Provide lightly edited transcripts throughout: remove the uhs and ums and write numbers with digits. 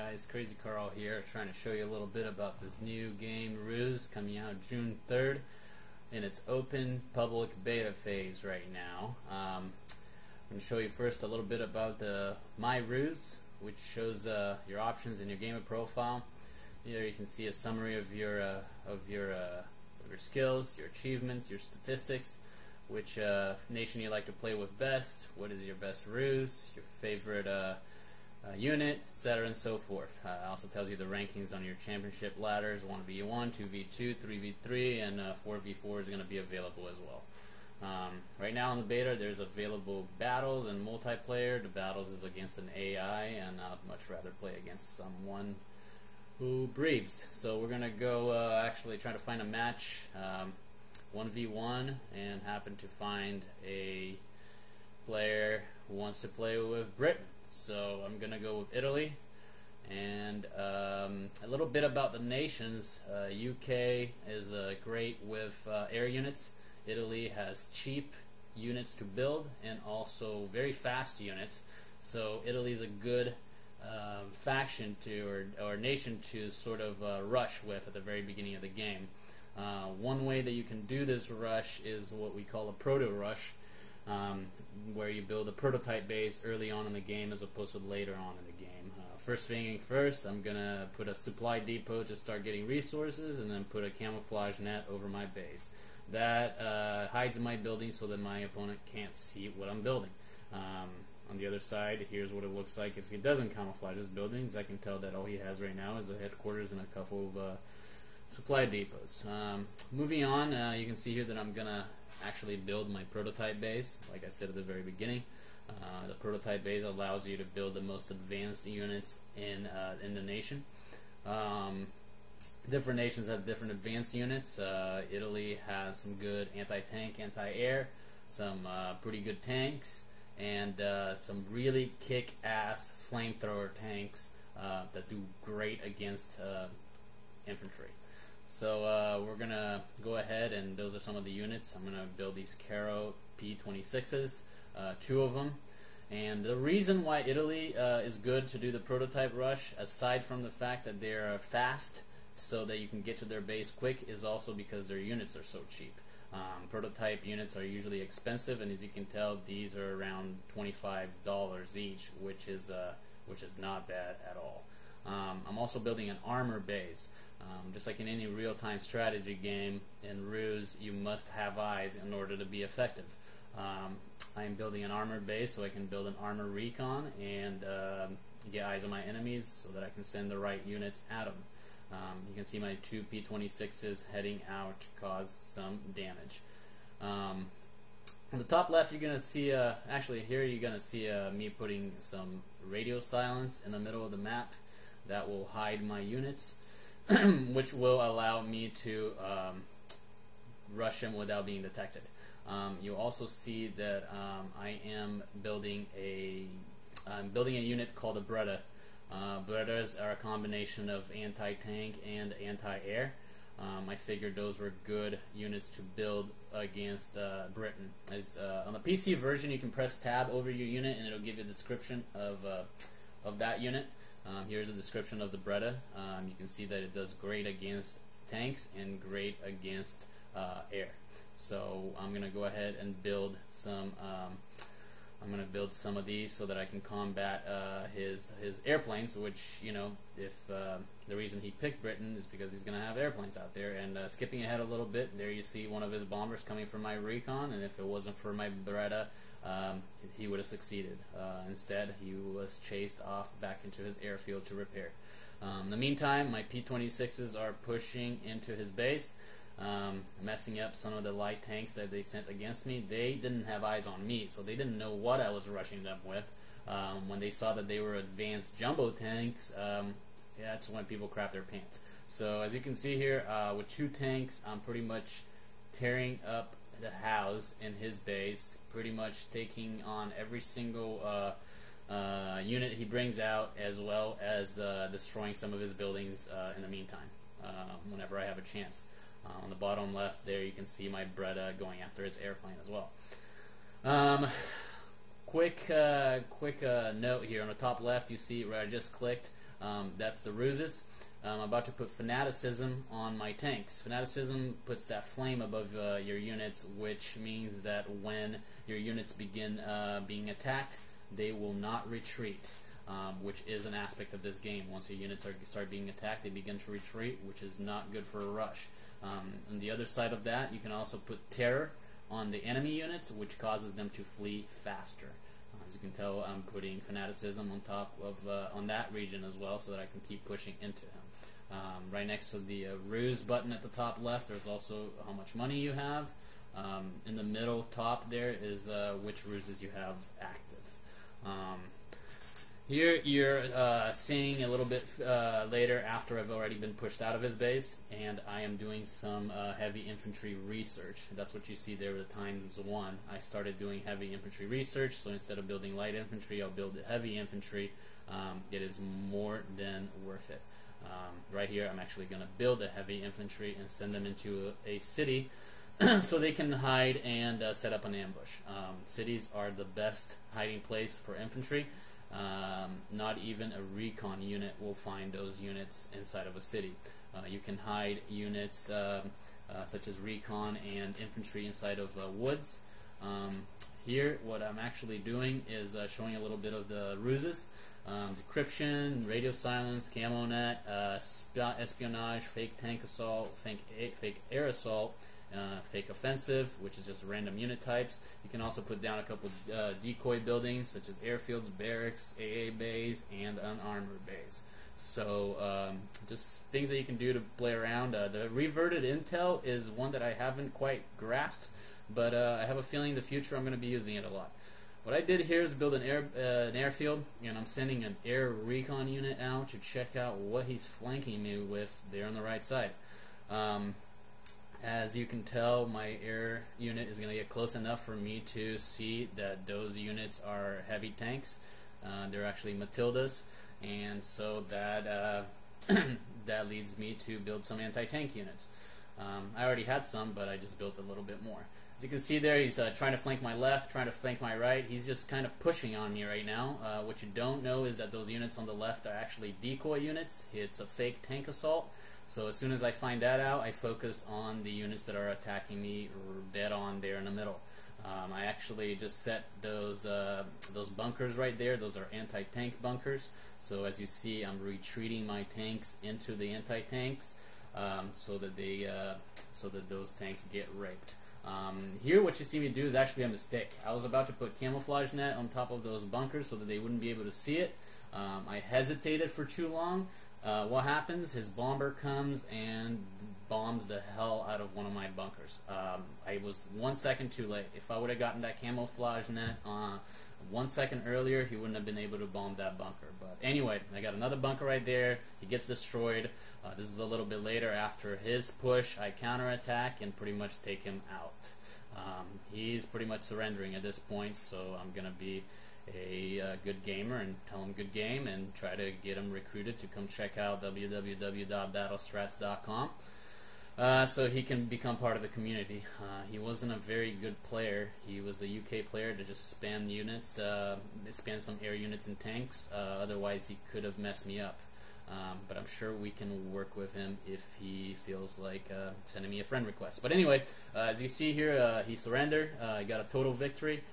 guys, Crazy Carl here, trying to show you a little bit about this new game RUSE coming out June 3rd in its open public beta phase right now. I'm going to show you first a little bit about my RUSE, which shows your options in your gamer profile. Here you can see a summary of your skills, your achievements, your statistics, which nation you like to play with best, what is your best RUSE, your favorite unit, etc. and so forth. It also tells you the rankings on your championship ladders, 1v1, 2v2, 3v3, and 4v4 is going to be available as well. Right now in the beta there's available battles and multiplayer. The battles is against an AI, and I'd much rather play against someone who breathes. So we're going to go actually try to find a match, 1v1, and happen to find a player who wants to play with Britain. So I'm going to go with Italy, and a little bit about the nations. UK is great with air units. Italy has cheap units to build and also very fast units. So Italy is a good faction to or nation to sort of rush with at the very beginning of the game. One way that you can do this rush is what we call a proto rush, where you build a prototype base early on in the game as opposed to later on in the game. First thing first, I'm gonna put a supply depot to start getting resources, and then put a camouflage net over my base. That hides my building so that my opponent can't see what I'm building. On the other side, here's what it looks like if he doesn't camouflage his buildings. I can tell that all he has right now is a headquarters and a couple of supply depots. Moving on, you can see here that I'm gonna actually build my prototype base. Like I said at the very beginning, the prototype base allows you to build the most advanced units in the nation. Different nations have different advanced units. Italy has some good anti-tank, anti-air, some pretty good tanks, and some really kick-ass flamethrower tanks that do great against infantry. So we're gonna go ahead, and those are some of the units. I'm gonna build these Caro P26s, 2 of them. And the reason why Italy is good to do the prototype rush, aside from the fact that they're fast so that you can get to their base quick, is also because their units are so cheap. Prototype units are usually expensive, and as you can tell, these are around $25 each, which is not bad at all. I'm also building an armor base. Just like in any real-time strategy game, in RUSE you must have eyes in order to be effective. I am building an armor base so I can build an armor recon and get eyes on my enemies so that I can send the right units at them. You can see my 2 P26s heading out to cause some damage. On the top left, you're gonna see actually here you're gonna see me putting some radio silence in the middle of the map that will hide my units, which will allow me to rush them without being detected. You'll also see that I am building a unit called a Breda. Bredas are a combination of anti-tank and anti-air. I figured those were good units to build against Britain. On the PC version, you can press tab over your unit and it'll give you a description of that unit. Here's a description of the Breda. You can see that it does great against tanks and great against air. So I'm gonna go ahead and build some. I'm gonna build some of these so that I can combat his airplanes. Which, you know, if the reason he picked Britain is because he's gonna have airplanes out there. And skipping ahead a little bit, there you see one of his bombers coming from my recon. And if it wasn't for my Breda, he would have succeeded. Instead, he was chased off back into his airfield to repair. In the meantime, my P26s are pushing into his base, messing up some of the light tanks that they sent against me. They didn't have eyes on me, so they didn't know what I was rushing them with. When they saw that they were advanced jumbo tanks, that's when people crap their pants. So as you can see here, with 2 tanks, I'm pretty much tearing up the house in his base, pretty much taking on every single unit he brings out, as well as destroying some of his buildings in the meantime, whenever I have a chance. On the bottom left there you can see my Breda going after his airplane as well. Quick note here on the top left, you see where I just clicked. That's the RUSEs. I'm about to put fanaticism on my tanks. Fanaticism puts that flame above your units, which means that when your units begin being attacked, they will not retreat, which is an aspect of this game. Once your units start being attacked, they begin to retreat, which is not good for a rush. On the other side of that, you can also put terror on the enemy units, which causes them to flee faster. As you can tell, I'm putting fanaticism on top of on that region as well, so that I can keep pushing into him. Right next to the RUSE button at the top left, there's also how much money you have. In the middle top there is which RUSEs you have active. Here you're seeing a little bit later, after I've already been pushed out of his base, and I am doing some heavy infantry research. That's what you see there with the ×1. I started doing heavy infantry research, so instead of building light infantry, I'll build heavy infantry. It is more than worth it. Right here, I'm actually going to build a heavy infantry and send them into a city so they can hide and set up an ambush. Cities are the best hiding place for infantry. Not even a recon unit will find those units inside of a city. You can hide units such as recon and infantry inside of woods. Here, what I'm actually doing is showing a little bit of the RUSEs. Decryption, radio silence, camo net, espionage, fake tank assault, fake air assault, fake offensive, which is just random unit types. You can also put down a couple decoy buildings such as airfields, barracks, AA bays, and unarmored bays. So just things that you can do to play around. The reverted intel is one that I haven't quite grasped, but I have a feeling in the future I'm going to be using it a lot. What I did here is build an airfield, and I'm sending an air recon unit out to check out what he's flanking me with there on the right side. As you can tell, my air unit is going to get close enough for me to see that those units are heavy tanks. They're actually Matildas, and so that that leads me to build some anti-tank units. I already had some, but I just built a little bit more. As you can see there, he's trying to flank my left, trying to flank my right. He's just kind of pushing on me right now. What you don't know is that those units on the left are actually decoy units. It's a fake tank assault. So as soon as I find that out, I focus on the units that are attacking me dead on there in the middle. I actually just set those bunkers right there. Those are anti-tank bunkers. So as you see, I'm retreating my tanks into the anti-tanks so that those tanks get raped. Here what you see me do is actually a mistake. I was about to put camouflage net on top of those bunkers so that they wouldn't be able to see it. I hesitated for too long. What happens? His bomber comes and bombs the hell out of one of my bunkers. I was 1 second too late. If I would have gotten that camouflage net 1 second earlier, he wouldn't have been able to bomb that bunker. But anyway, I got another bunker right there. He gets destroyed. This is a little bit later after his push. I counterattack and pretty much take him out. He's pretty much surrendering at this point, so I'm going to be a good gamer and tell him good game and try to get him recruited to come check out www.battlestrats.com so he can become part of the community. He wasn't a very good player. He was a UK player to just spam units, spam some air units and tanks. Otherwise he could have messed me up. But I'm sure we can work with him if he feels like sending me a friend request. But anyway, as you see here, he surrendered. He got a total victory.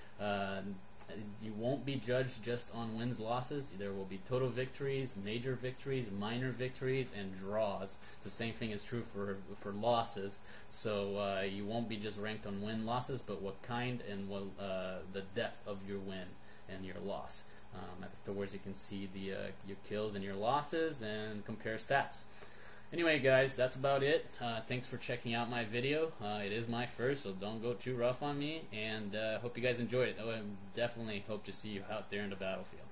You won't be judged just on wins, losses. There will be total victories, major victories, minor victories, and draws. The same thing is true for losses. So you won't be just ranked on win, losses, but what kind and what the depth of your win and your loss. Afterwards, you can see your kills and your losses and compare stats. Anyway, guys, that's about it. Thanks for checking out my video. It is my first, so don't go too rough on me. And hope you guys enjoyed it. I definitely hope to see you out there in the battlefield.